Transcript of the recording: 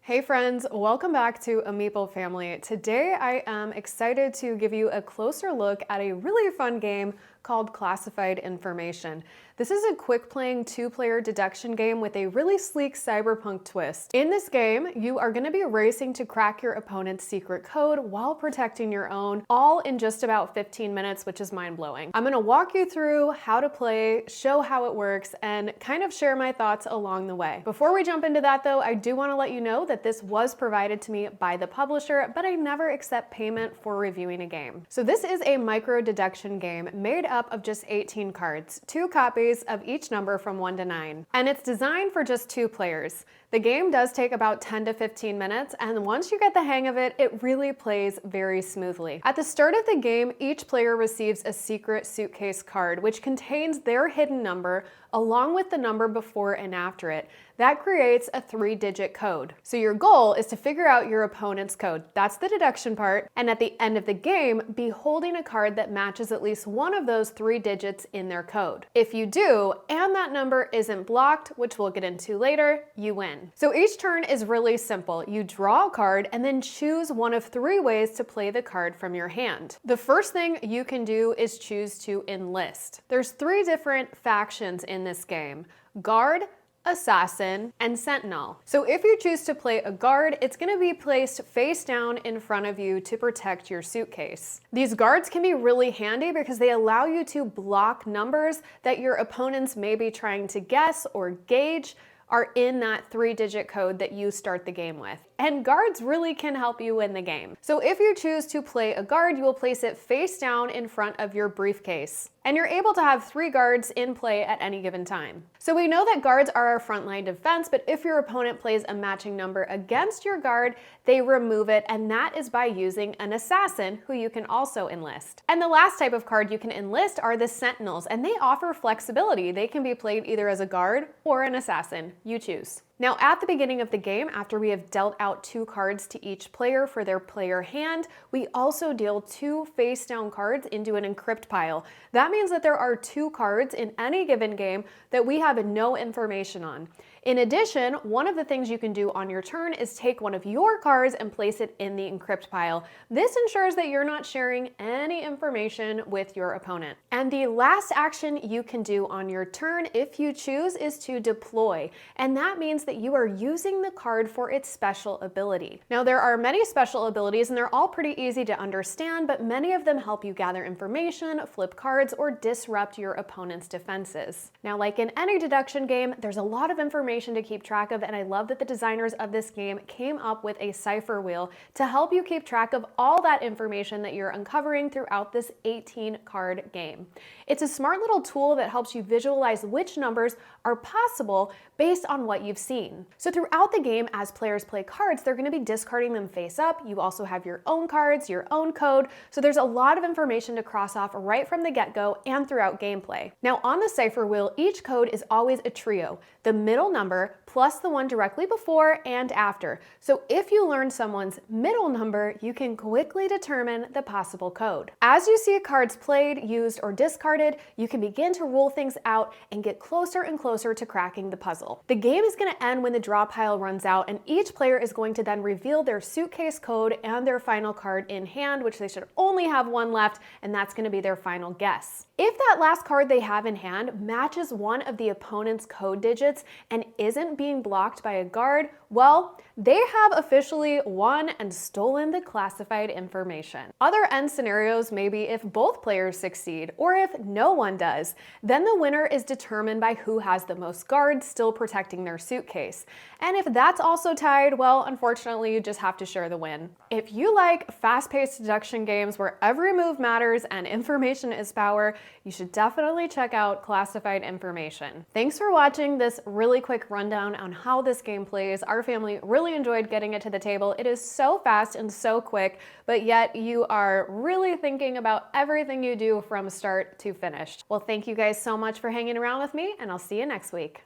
Hey friends, welcome back to a Meeple family. Today I am excited to give you a closer look at a really fun game called Classified Information. This is a quick playing two-player deduction game with a really sleek cyberpunk twist. In this game, you are going to be racing to crack your opponent's secret code while protecting your own, all in just about 15 minutes, which is mind-blowing. I'm going to walk you through how to play, show how it works, and kind of share my thoughts along the way. Before we jump into that though, I do want to let you know that this was provided to me by the publisher, but I never accept payment for reviewing a game. So this is a micro deduction game made up of just 18 cards, 2 copies of each number from 1 to 9. And it's designed for just 2 players. The game does take about 10 to 15 minutes, and once you get the hang of it, it really plays very smoothly. At the start of the game, each player receives a secret suitcase card, which contains their hidden number along with the number before and after it. That creates a 3-digit code. So your goal is to figure out your opponent's code. That's the deduction part. And at the end of the game, be holding a card that matches at least one of those 3 digits in their code. If you do, and that number isn't blocked, which we'll get into later, you win. So each turn is really simple. You draw a card and then choose one of 3 ways to play the card from your hand. The first thing you can do is choose to enlist. There's 3 different factions in this game: guard, assassin, and sentinel. So if you choose to play a guard, it's going to be placed face down in front of you to protect your suitcase. These guards can be really handy because they allow you to block numbers that your opponents may be trying to guess or gauge are in that 3-digit code that you start the game with. And guards really can help you win the game. So if you choose to play a guard, you will place it face down in front of your briefcase. And you're able to have 3 guards in play at any given time. So we know that guards are our frontline defense, but if your opponent plays a matching number against your guard, they remove it, and that is by using an assassin, who you can also enlist. And the last type of card you can enlist are the sentinels, and they offer flexibility. They can be played either as a guard or an assassin. You choose. Now at the beginning of the game, after we have dealt out 2 cards to each player for their player hand, we also deal 2 face down cards into an encrypt pile. That means that there are 2 cards in any given game that we have no information on. In addition, one of the things you can do on your turn is take one of your cards and place it in the encrypt pile. This ensures that you're not sharing any information with your opponent. And the last action you can do on your turn, if you choose, is to deploy. And that means that you are using the card for its special ability. Now there are many special abilities and they're all pretty easy to understand, but many of them help you gather information, flip cards, or disrupt your opponent's defenses. Now like in any deduction game, there's a lot of information to keep track of, and I love that the designers of this game came up with a cipher wheel to help you keep track of all that information that you're uncovering throughout this 18-card game. It's a smart little tool that helps you visualize which numbers are possible based on what you've seen. So throughout the game, as players play cards, they're going to be discarding them face up. You also have your own cards, your own code, so there's a lot of information to cross off right from the get-go and throughout gameplay. Now on the cipher wheel, each code is always a trio: the middle number plus the one directly before and after. So if you learn someone's middle number, you can quickly determine the possible code. As you see cards played, used, or discarded, you can begin to rule things out and get closer and closer to cracking the puzzle. The game is going to end when the draw pile runs out, and each player is going to then reveal their suitcase code and their final card in hand, which they should only have 1 left, and that's going to be their final guess. If that last card they have in hand matches one of the opponent's code digits and isn't being blocked by a guard, well, they have officially won and stolen the classified information. Other end scenarios may be if both players succeed, or if no one does. Then the winner is determined by who has the most guards still protecting their suitcase. And if that's also tied, well, unfortunately, you just have to share the win. If you like fast-paced deduction games where every move matters and information is power, you should definitely check out Classified Information. Thanks for watching this really quick rundown on how this game plays. Our family really enjoyed getting it to the table. It is so fast and so quick, but yet you are really thinking about everything you do from start to finish. Well, thank you guys so much for hanging around with me, and I'll see you next week.